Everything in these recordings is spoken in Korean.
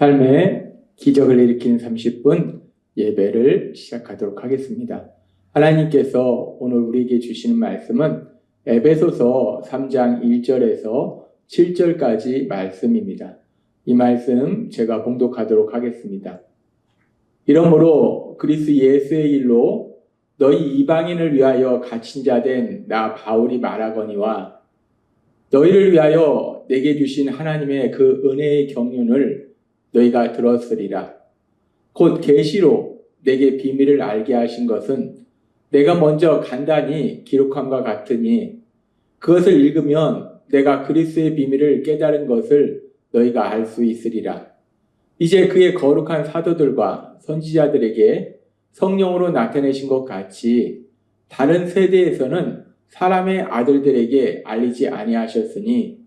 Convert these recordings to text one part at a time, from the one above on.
삶의 기적을 일으키는 30분 예배를 시작하도록 하겠습니다. 하나님께서 오늘 우리에게 주시는 말씀은 에베소서 3장 1절에서 7절까지 말씀입니다. 이 말씀 제가 봉독하도록 하겠습니다. 이러므로 그리스도 예수의 일로 너희 이방인을 위하여 갇힌 자 된 나 바울이 말하거니와 너희를 위하여 내게 주신 하나님의 그 은혜의 경륜을 너희가 들었으리라. 곧 계시로 내게 비밀을 알게 하신 것은 내가 먼저 간단히 기록함과 같으니 그것을 읽으면 내가 그리스도의 비밀을 깨달은 것을 너희가 알 수 있으리라. 이제 그의 거룩한 사도들과 선지자들에게 성령으로 나타내신 것 같이 다른 세대에서는 사람의 아들들에게 알리지 아니하셨으니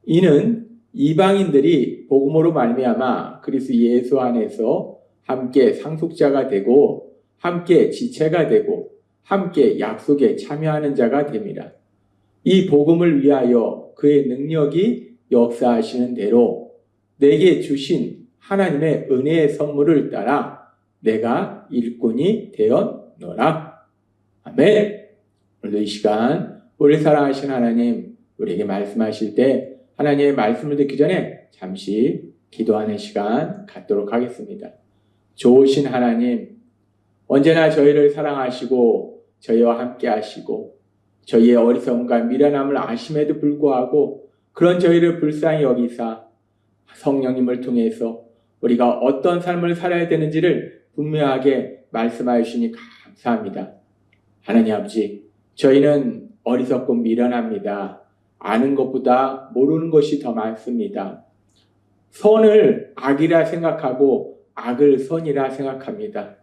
이는 이방인들이 복음으로 말미암아 그리스도 예수 안에서 함께 상속자가 되고 함께 지체가 되고 함께 약속에 참여하는 자가 됨이라. 이 복음을 위하여 그의 능력이 역사하시는 대로 내게 주신 하나님의 은혜의 선물을 따라 내가 일꾼이 되었노라. 아멘. 오늘도 이 시간 우리 사랑하신 하나님 우리에게 말씀하실 때 하나님의 말씀을 듣기 전에 잠시 기도하는 시간 갖도록 하겠습니다. 좋으신 하나님, 언제나 저희를 사랑하시고 저희와 함께 하시고 저희의 어리석음과 미련함을 아심에도 불구하고 그런 저희를 불쌍히 여기사 성령님을 통해서 우리가 어떤 삶을 살아야 되는지를 분명하게 말씀하여 주시니 감사합니다. 하나님 아버지, 저희는 어리석고 미련합니다. 아는 것보다 모르는 것이 더 많습니다. 선을 악이라 생각하고 악을 선이라 생각합니다.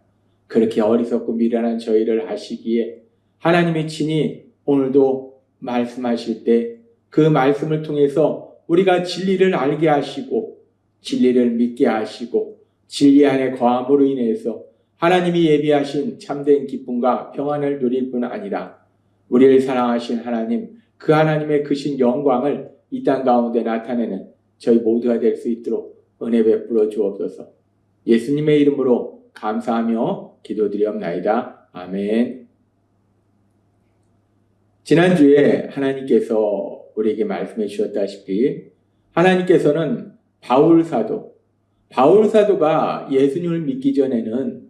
그렇게 어리석고 미련한 저희를 아시기에 하나님이 친히 오늘도 말씀하실 때 그 말씀을 통해서 우리가 진리를 알게 하시고 진리를 믿게 하시고 진리 안에 거함으로 인해서 하나님이 예비하신 참된 기쁨과 평안을 누릴 뿐 아니라 우리를 사랑하신 하나님, 그 하나님의 크신 영광을 이 땅 가운데 나타내는 저희 모두가 될 수 있도록 은혜 베풀어 주옵소서. 예수님의 이름으로 감사하며 기도드리옵나이다. 아멘. 지난주에 하나님께서 우리에게 말씀해 주셨다시피 하나님께서는 바울 사도가 예수님을 믿기 전에는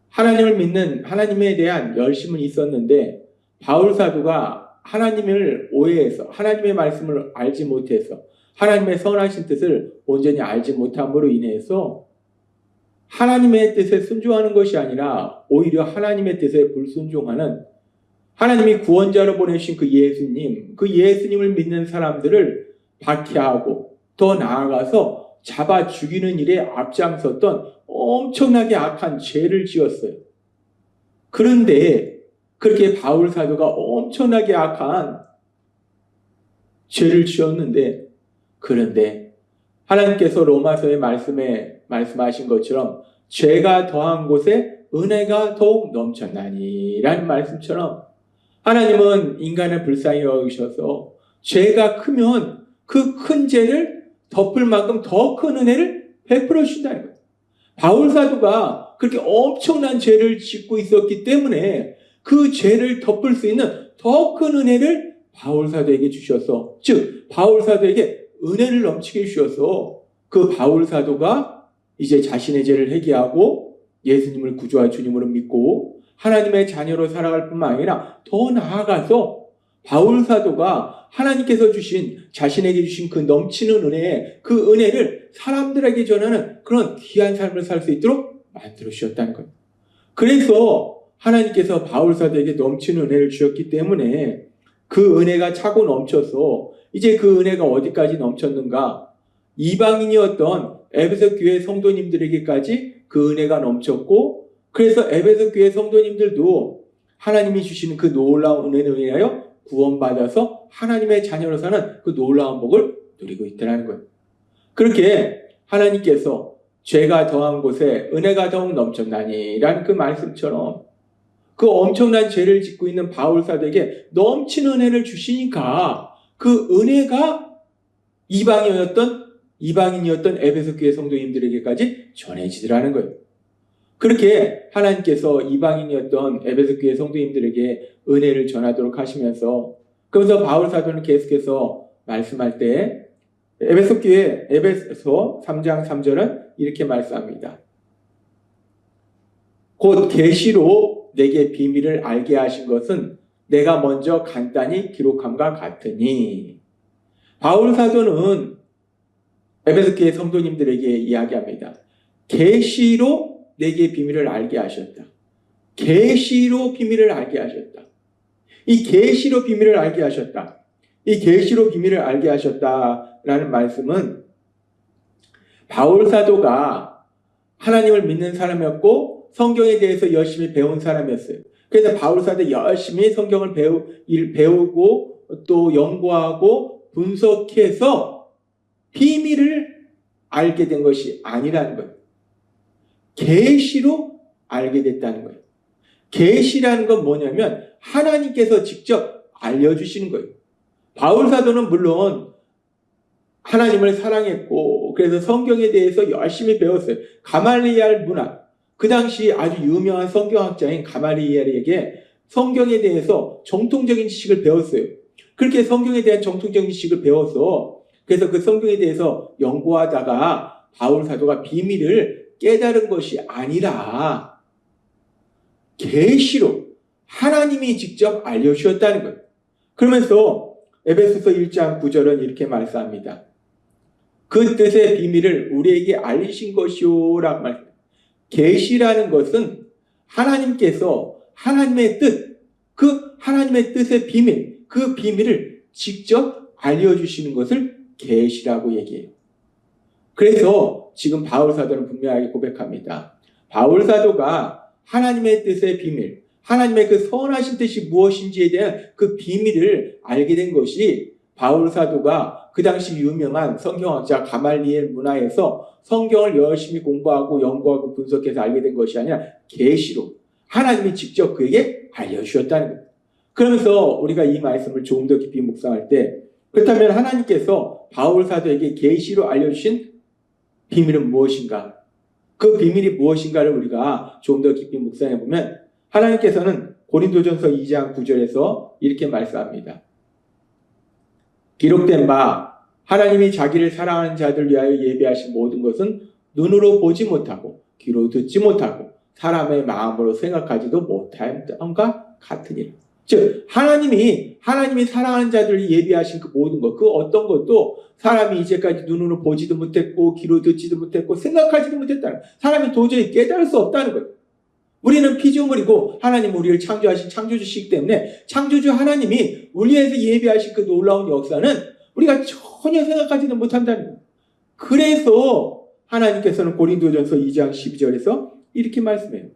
하나님을 믿는 하나님에 대한 열심은 있었는데 바울 사도가 하나님을 오해해서 하나님의 말씀을 알지 못해서 하나님의 선하신 뜻을 온전히 알지 못함으로 인해서 하나님의 뜻에 순종하는 것이 아니라 오히려 하나님의 뜻에 불순종하는 하나님이 구원자로 보내신 그 예수님을 믿는 사람들을 박해하고 더 나아가서 잡아 죽이는 일에 앞장섰던 엄청나게 악한 죄를 지었어요. 그런데 그렇게 바울 사도가 엄청나게 악한 죄를 지었는데 그런데 하나님께서 로마서의 말씀에 말씀하신 것처럼 죄가 더한 곳에 은혜가 더욱 넘쳤나니 라는 말씀처럼 하나님은 인간을 불쌍히 여기셔서 죄가 크면 그 큰 죄를 덮을 만큼 더 큰 은혜를 베풀어 주신다는 거예요. 바울 사도가 그렇게 엄청난 죄를 짓고 있었기 때문에 그 죄를 덮을 수 있는 더 큰 은혜를 바울 사도에게 주셔서 즉 바울 사도에게 은혜를 넘치게 주셔서 그 바울 사도가 이제 자신의 죄를 회개하고 예수님을 구주와 주님으로 믿고 하나님의 자녀로 살아갈 뿐만 아니라 더 나아가서 바울 사도가 하나님께서 주신 자신에게 주신 그 넘치는 그 은혜를 사람들에게 전하는 그런 귀한 삶을 살 수 있도록 만들어 주셨다는 거예요. 그래서 하나님께서 바울 사도에게 넘치는 은혜를 주셨기 때문에 그 은혜가 차고 넘쳐서 이제 그 은혜가 어디까지 넘쳤는가? 이방인이었던 에베소 교회 성도님들에게까지 그 은혜가 넘쳤고 그래서 에베소 교회 성도님들도 하나님이 주시는 그 놀라운 은혜를 인하여 구원받아서 하나님의 자녀로 사는 그 놀라운 복을 누리고 있다는 거예요. 그렇게 하나님께서 죄가 더한 곳에 은혜가 더욱 넘쳤나니라는 그 말씀처럼 그 엄청난 죄를 짓고 있는 바울 사도에게 넘치는 은혜를 주시니까 그 은혜가 이방인이었던 이방인이었던 에베소 교회 성도님들에게까지 전해지더라는 거예요. 그렇게 하나님께서 이방인이었던 에베소 교회 성도님들에게 은혜를 전하도록 하시면서, 그러면서 바울 사도는 계속해서 말씀할 때 에베소 3장 3절은 이렇게 말씀합니다. 곧 계시로 내게 비밀을 알게 하신 것은 내가 먼저 간단히 기록함과 같으니. 바울 사도는 에베소 교회 성도님들에게 이야기합니다. 계시로 내게 비밀을 알게 하셨다. 계시로 비밀을 알게 하셨다. 이 계시로 비밀을 알게 하셨다. 이 계시로 비밀을 알게 하셨다라는 말씀은 바울 사도가 하나님을 믿는 사람이었고 성경에 대해서 열심히 배운 사람이었어요. 그래서 바울 사도 열심히 성경을 배우고 또 연구하고 분석해서 비밀을 알게 된 것이 아니라는 거예요. 계시로 알게 됐다는 거예요. 계시라는 건 뭐냐면 하나님께서 직접 알려주시는 거예요. 바울 사도는 물론 하나님을 사랑했고 그래서 성경에 대해서 열심히 배웠어요. 가말리엘 문화, 그 당시 아주 유명한 성경학자인 가말리엘에게 성경에 대해서 정통적인 지식을 배웠어요. 그렇게 성경에 대한 정통적인 지식을 배워서 그래서 그 성경에 대해서 연구하다가 바울 사도가 비밀을 깨달은 것이 아니라 계시로 하나님이 직접 알려주셨다는 거예요. 그러면서 에베소서 1장 9절은 이렇게 말씀합니다. 그 뜻의 비밀을 우리에게 알리신 것이요 라고 말합니다. 계시라는 것은 하나님께서 하나님의 뜻, 그 하나님의 뜻의 비밀, 그 비밀을 직접 알려주시는 것을 계시라고 얘기해요. 그래서 지금 바울 사도는 분명하게 고백합니다. 바울 사도가 하나님의 뜻의 비밀, 하나님의 그 선하신 뜻이 무엇인지에 대한 그 비밀을 알게 된 것이 바울 사도가 그 당시 유명한 성경학자 가말리엘 문화에서 성경을 열심히 공부하고 연구하고 분석해서 알게 된 것이 아니라 계시로 하나님이 직접 그에게 알려주셨다는 거예요. 그러면서 우리가 이 말씀을 조금 더 깊이 묵상할 때 그렇다면 하나님께서 바울 사도에게 계시로 알려주신 비밀은 무엇인가? 그 비밀이 무엇인가를 우리가 좀 더 깊이 묵상해 보면 하나님께서는 고린도전서 2장 9절에서 이렇게 말씀합니다. 기록된 바 하나님이 자기를 사랑하는 자들 위하여 예비하신 모든 것은 눈으로 보지 못하고 귀로 듣지 못하고 사람의 마음으로 생각하지도 못함과 같으니라. 즉 하나님이 사랑하는 자들을 예비하신 그 모든 것, 그 어떤 것도 사람이 이제까지 눈으로 보지도 못했고 귀로 듣지도 못했고 생각하지도 못했다는, 사람이 도저히 깨달을 수 없다는 거예요. 우리는 피조물이고 하나님 우리를 창조하신 창조주시기 때문에 창조주 하나님이 우리에서 예비하신 그 놀라운 역사는 우리가 전혀 생각하지도 못한다는 거예요. 그래서 하나님께서는 고린도전서 2장 12절에서 이렇게 말씀해요.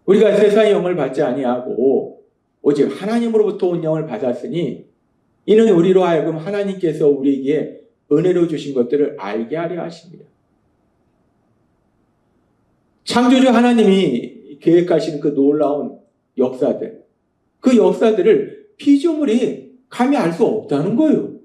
우리가 세상의 영을 받지 아니하고 오직 하나님으로부터 온 영을 받았으니 이는 우리로 하여금 하나님께서 우리에게 은혜로 주신 것들을 알게 하려 하십니다. 창조주 하나님이 계획하시는 그 놀라운 역사들, 그 역사들을 피조물이 감히 알 수 없다는 거예요.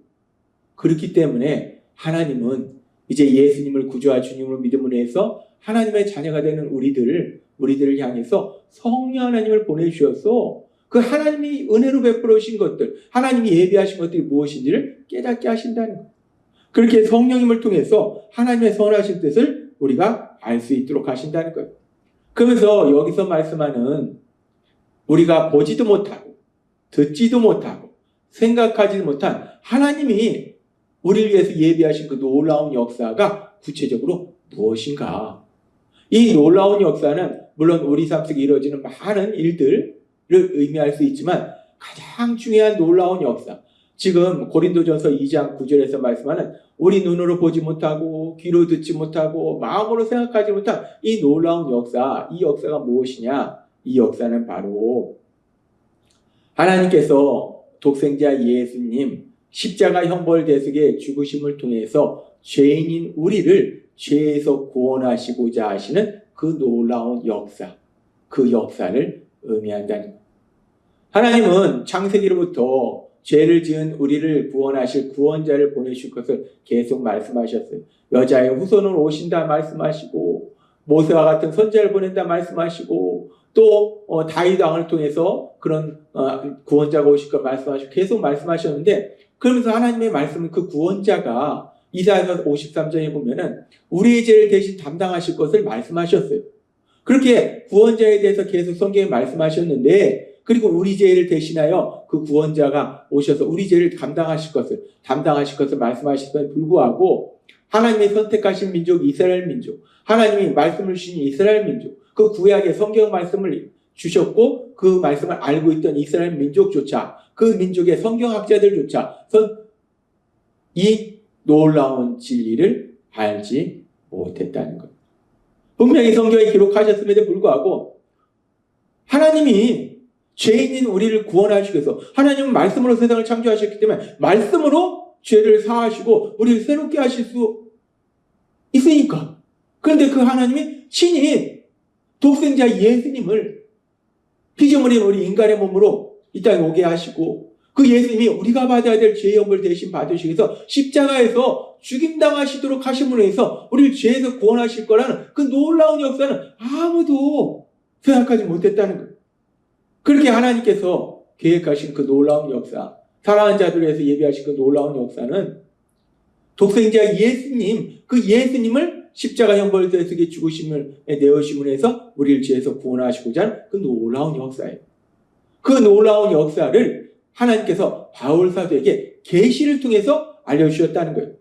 그렇기 때문에 하나님은 이제 예수님을 구주와 주님으로 믿음으로 해서 하나님의 자녀가 되는 우리들을 향해서 성령 하나님을 보내주셔서 그 하나님이 은혜로 베풀어 주신 것들, 하나님이 예비하신 것들이 무엇인지를 깨닫게 하신다는 거예요. 그렇게 성령님을 통해서 하나님의 선하신 뜻을 우리가 알 수 있도록 하신다는 거예요. 그러면서 여기서 말씀하는 우리가 보지도 못하고 듣지도 못하고 생각하지도 못한 하나님이 우리를 위해서 예비하신 그 놀라운 역사가 구체적으로 무엇인가? 이 놀라운 역사는 물론 우리 삶 속에 이루어지는 많은 일들을 의미할 수 있지만 가장 중요한 놀라운 역사, 지금 고린도전서 2장 9절에서 말씀하는 우리 눈으로 보지 못하고 귀로 듣지 못하고 마음으로 생각하지 못한 이 놀라운 역사, 이 역사가 무엇이냐? 이 역사는 바로 하나님께서 독생자 예수님 십자가 형벌 대속의 죽으심을 통해서 죄인인 우리를 죄에서 구원하시고자 하시는 그 놀라운 역사, 그 역사를 의미한다는 것. 하나님은 창세기로부터 죄를 지은 우리를 구원하실 구원자를 보내실 것을 계속 말씀하셨어요. 여자의 후손으로 오신다 말씀하시고, 모세와 같은 선지자를 보낸다 말씀하시고, 또 다윗 왕을 통해서 그런 구원자가 오실 것 말씀하시고 계속 말씀하셨는데, 그러면서 하나님의 말씀은 그 구원자가 이사야서 53장에 보면은 우리의 죄를 대신 담당하실 것을 말씀하셨어요. 그렇게 구원자에 대해서 계속 성경에 말씀하셨는데, 그리고 우리 죄를 대신하여 그 구원자가 오셔서 우리 죄를 담당하실 것을 말씀하셨음에 불구하고, 하나님이 선택하신 민족 이스라엘 민족, 하나님이 말씀을 주신 이스라엘 민족, 그 구약의 성경 말씀을 주셨고 그 말씀을 알고 있던 이스라엘 민족조차, 그 민족의 성경학자들조차 이 놀라운 진리를 알지 못했다는 것. 분명히 성경에 기록하셨음에도 불구하고 하나님이 죄인인 우리를 구원하시기 위해서, 하나님은 말씀으로 세상을 창조하셨기 때문에 말씀으로 죄를 사하시고 우리를 새롭게 하실 수 있으니까. 그런데 그 하나님이 친히 독생자 예수님을 피조물인 우리 인간의 몸으로 이 땅에 오게 하시고, 그 예수님이 우리가 받아야 될 죄의 연을 대신 받으시기 위해서 십자가에서 죽임당하시도록 하심으로 해서 우리를 죄에서 구원하실 거라는 그 놀라운 역사는 아무도 생각하지 못했다는 거예요. 그렇게 하나님께서 계획하신 그 놀라운 역사, 사랑하는 자들을 위해서 예비하신 그 놀라운 역사는 독생자 예수님, 그 예수님을 십자가 형벌에서 죽으심을 내어심을 해서 우리를 죄에서 구원하시고자 하는 그 놀라운 역사예요. 그 놀라운 역사를 하나님께서 바울 사도에게 계시를 통해서 알려주셨다는 거예요.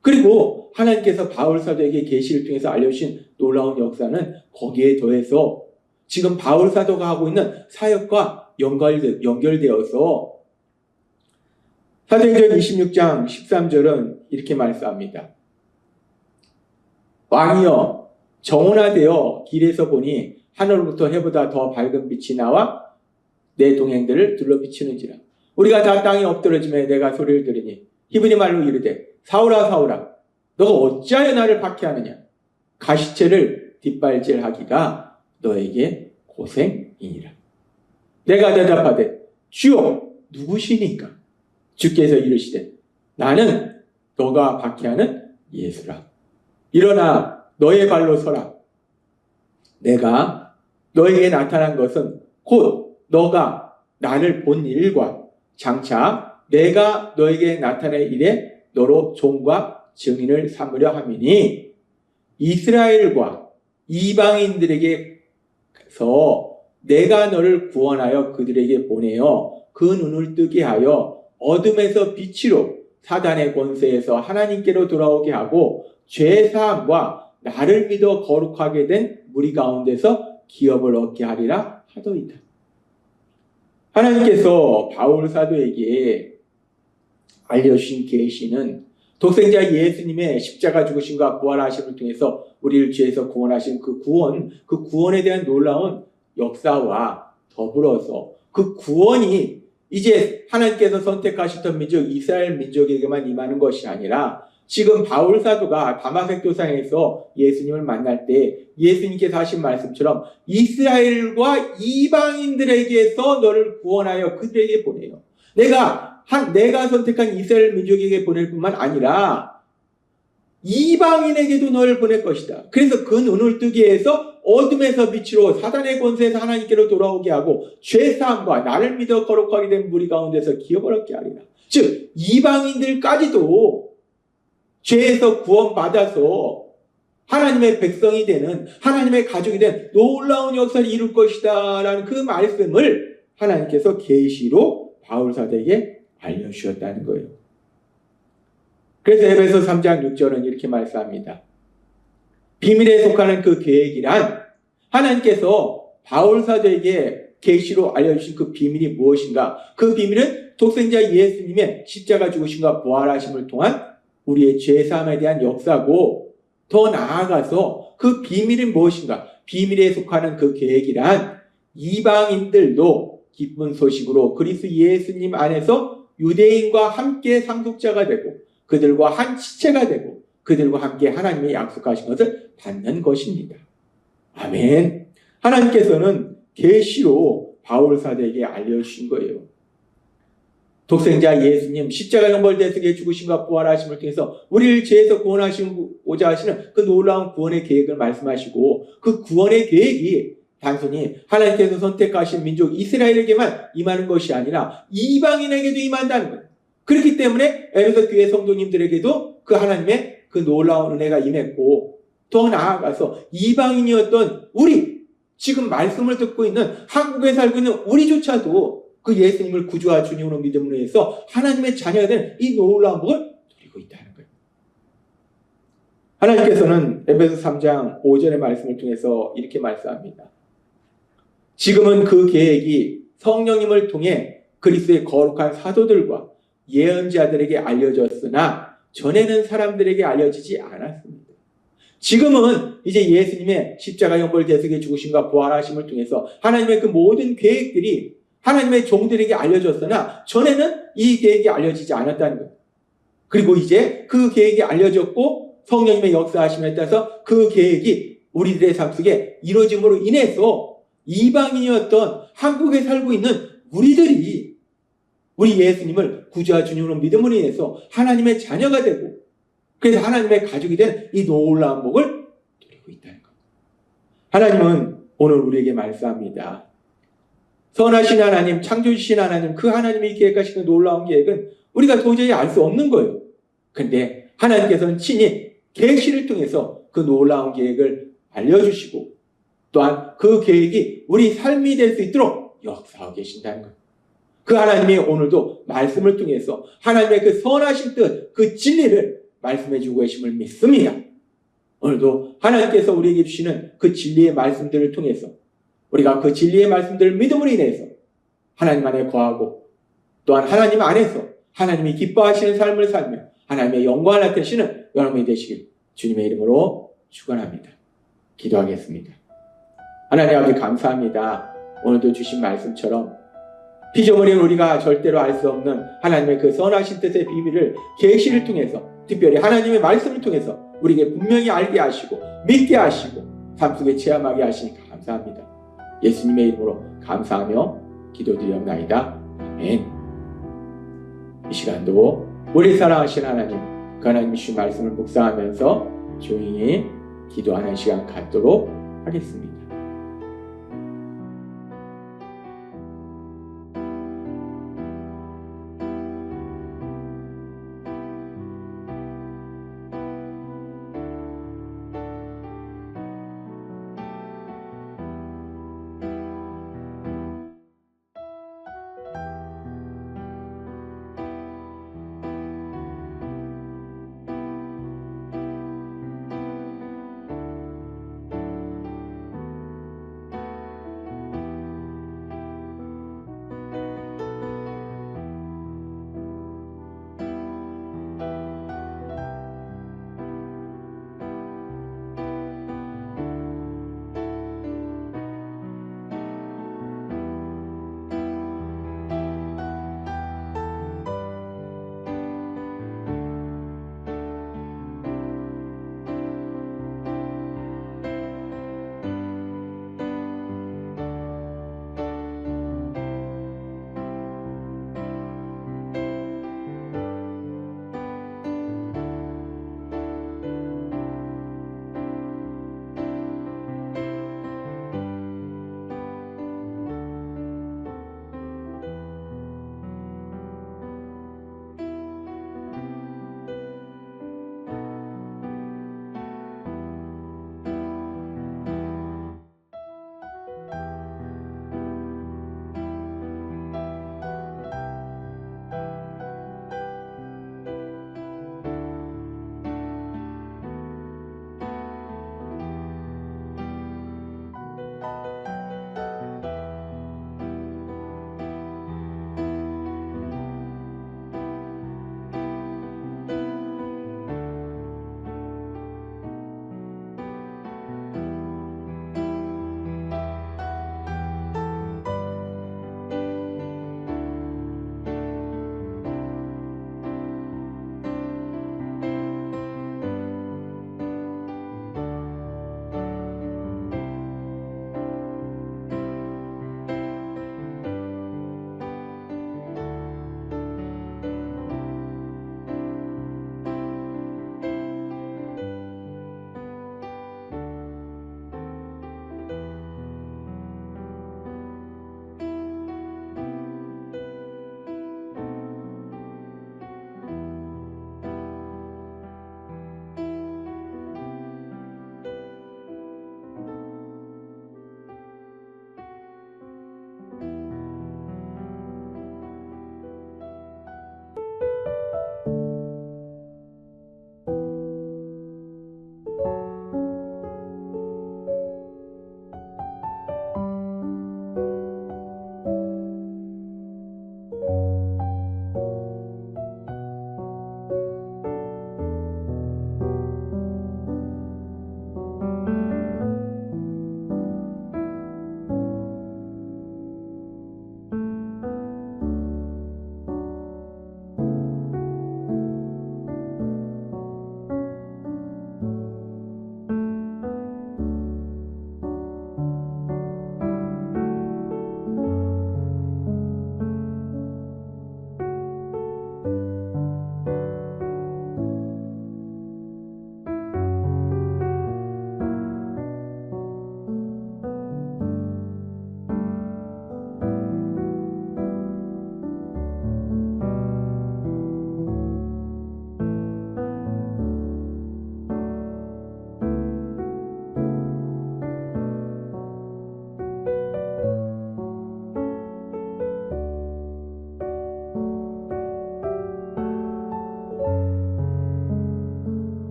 그리고 하나님께서 바울 사도에게 계시를 통해서 알려주신 놀라운 역사는 거기에 더해서 지금 바울 사도가 하고 있는 사역과 연결되어서 사도행전 26장 13절은 이렇게 말씀합니다. 왕이여, 정온하되어 길에서 보니 하늘로부터 해보다 더 밝은 빛이 나와 내 동행들을 둘러 비치는지라. 우리가 다 땅에 엎드러짐에 내가 소리를 들으니 히브리 말로 이르되 사울아 사울아 너가 어찌하여 나를 박해하느냐. 가시체를 뒷발질하기가 너에게 고생이니라. 내가 대답하되 주여 누구시니까? 주께서 이르시되 나는 너가 박해하는 예수라. 일어나 너의 발로 서라. 내가 너에게 나타난 것은 곧 너가 나를 본 일과 장차 내가 너에게 나타낼 일에 너로 종과 증인을 삼으려 함이니, 이스라엘과 이방인들에게서 내가 너를 구원하여 그들에게 보내어 그 눈을 뜨게 하여 어둠에서 빛으로 사단의 권세에서 하나님께로 돌아오게 하고 죄사함과 나를 믿어 거룩하게 된 무리 가운데서 기업을 얻게 하리라 하더이다. 하나님께서 바울 사도에게 알려주신 계시는 독생자 예수님의 십자가 죽으심과 부활하심을 통해서 우리를 죄에서 구원하신 그 구원에 대한 놀라운 역사와 더불어서 그 구원이 이제 하나님께서 선택하셨던 민족 이스라엘 민족에게만 임하는 것이 아니라, 지금 바울 사도가 다마색 도상에서 예수님을 만날 때 예수님께서 하신 말씀처럼 이스라엘과 이방인들에게서 너를 구원하여 그들에게 보내요. 내가 선택한 이스라엘 민족에게 보낼 뿐만 아니라 이방인에게도 너를 보낼 것이다. 그래서 그 눈을 뜨게 해서 어둠에서 빛으로 사단의 권세에서 하나님께로 돌아오게 하고 죄사함과 나를 믿어 거룩하게 된 무리 가운데서 기업을 얻게 하리라. 즉 이방인들까지도 죄에서 구원받아서 하나님의 백성이 되는, 하나님의 가족이 된 놀라운 역사를 이룰 것이다 라는 그 말씀을 하나님께서 계시로 바울 사도에게 알려주셨다는 거예요. 그래서 에베소 3장 6절은 이렇게 말씀합니다. 비밀에 속하는 그 계획이란, 하나님께서 바울 사도에게 계시로 알려주신 그 비밀이 무엇인가? 그 비밀은 독생자 예수님의 십자가 죽으심과 부활하심을 통한 우리의 죄사함에 대한 역사고, 더 나아가서 그 비밀이 무엇인가? 비밀에 속하는 그 계획이란 이방인들도 기쁜 소식으로 그리스도 예수님 안에서 유대인과 함께 상속자가 되고 그들과 한 지체가 되고 그들과 함께 하나님의 약속하신 것을 받는 것입니다. 아멘. 하나님께서는 계시로 바울 사도에게 알려주신 거예요. 독생자 예수님 십자가 형벌 대속의 죽으심과 부활하심을 통해서 우리를 죄에서 구원하시고자 하시는 그 놀라운 구원의 계획을 말씀하시고, 그 구원의 계획이 단순히 하나님께서 선택하신 민족 이스라엘에게만 임하는 것이 아니라 이방인에게도 임한다는 거예요. 그렇기 때문에 에베소 교회 성도님들에게도 그 하나님의 그 놀라운 은혜가 임했고, 더 나아가서 이방인이었던 우리, 지금 말씀을 듣고 있는 한국에 살고 있는 우리조차도 그 예수님을 구주와 주님으로 믿음으로 해서 하나님의 자녀가 된 이 놀라운 복을 누리고 있다는 거예요. 하나님께서는 에베소 3장 5절의 말씀을 통해서 이렇게 말씀합니다. 지금은 그 계획이 성령님을 통해 그리스도의 거룩한 사도들과 예언자들에게 알려졌으나 전에는 사람들에게 알려지지 않았습니다. 지금은 이제 예수님의 십자가 형벌 대속의 죽으심과 부활하심을 통해서 하나님의 그 모든 계획들이 하나님의 종들에게 알려졌으나 전에는 이 계획이 알려지지 않았다는 거예요. 그리고 이제 그 계획이 알려졌고 성령님의 역사하심에 따라서 그 계획이 우리들의 삶 속에 이루어짐으로 인해서 이방인이었던 한국에 살고 있는 우리들이 우리 예수님을 구주와 주님으로 믿음으로 인해서 하나님의 자녀가 되고, 그래서 하나님의 가족이 된 이 놀라운 복을 누리고 있다는 것. 하나님은 오늘 우리에게 말씀합니다. 선하신 하나님, 창조주신 하나님, 그 하나님이 계획하시는 놀라운 계획은 우리가 도저히 알 수 없는 거예요. 그런데 하나님께서는 친히 계시를 통해서 그 놀라운 계획을 알려주시고, 또한 그 계획이 우리 삶이 될 수 있도록 역사하고 계신다는 거예요. 그 하나님이 오늘도 말씀을 통해서 하나님의 그 선하신 뜻, 그 진리를 말씀해 주고 계심을 믿습니다. 오늘도 하나님께서 우리에게 주시는 그 진리의 말씀들을 통해서 우리가 그 진리의 말씀들을 믿음으로 인해서 하나님 안에 거하고, 또한 하나님 안에서 하나님이 기뻐하시는 삶을 살며 하나님의 영광을 나타내시는 여러분이 되시길 주님의 이름으로 축원합니다. 기도하겠습니다. 하나님 아버지 감사합니다. 오늘도 주신 말씀처럼 피조물인 우리가 절대로 알 수 없는 하나님의 그 선하신 뜻의 비밀을 계시를 통해서, 특별히 하나님의 말씀을 통해서 우리에게 분명히 알게 하시고 믿게 하시고 삶 속에 체험하게 하시니 감사합니다. 예수님의 이름으로 감사하며 기도드리옵나이다. 아멘. 이 시간도 우리 사랑하신 하나님, 그 하나님이 주신 말씀을 묵상하면서 조용히 기도하는 시간 갖도록 하겠습니다.